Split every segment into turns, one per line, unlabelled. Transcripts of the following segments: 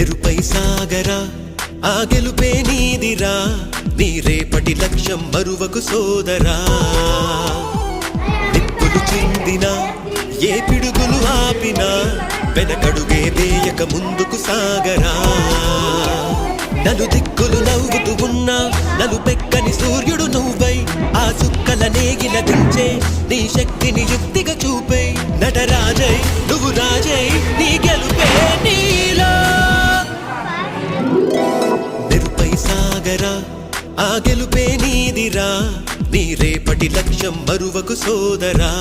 నెరుపై సాగరా ఆ గెలుపే నీదిరా నీ రేపటి లక్ష్యం మరువకు సోదరా నిప్పులు చిందినా ఏ పిడుగులు ఆపినా వెనకడుగే వేయక ముందుకు సాగరా నలు దిక్కులు నవ్వుతూ ఉన్నా నలు పెక్కని సూర్యుడు నువ్వై ఆ చుక్కల నేగిల దించే నీ శక్తిని యుక్తిగా చూపే నటరాజై నువ్వు రాజై నీ గెలుపే నీలో నెరుపై సాగరా ఆ గెలుపే నీదిరా నీ రేపటి లక్ష్యం మరువకు సోదరా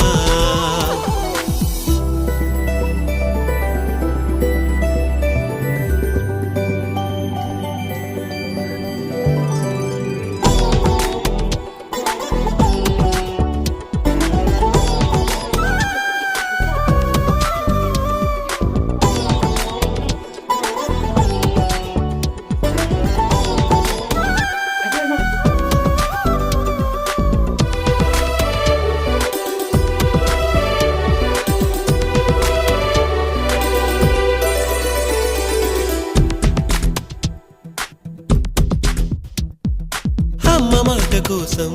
అమ్మ మాట కోసం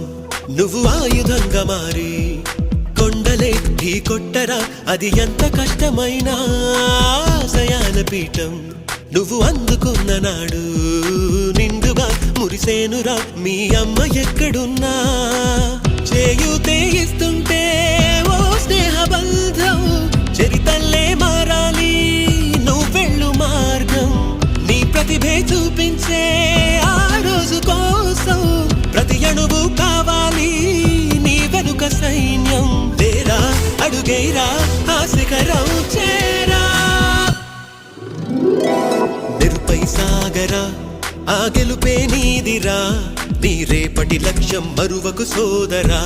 నువ్వు ఆయుధంగా మారి కొండలే ఢీ కొట్టరా అది ఎంత కష్టమైనా ఆశయాల పీఠం నువ్వు అందుకున్న నాడు నిండుగా మురిసేనురా మీ అమ్మ ఎక్కడున్నా చేయూతే ఇస్తుంటే ఓ స్నేహ బంధం చరితల్లే మారాలి నువ్వెళ్ళు మార్గం నీ ప్రతిభే చూపించే ఆ రోజు కోసం ప్రతి అణువు కావాలి నీ వెనుక సైన్యం లేరా అడుగేరా ఆ శిఖరం చేరా నెరుపై సాగరా ఆ గెలుపే నీదిరా నీ రేపటి లక్ష్యం మరువకు సోదరా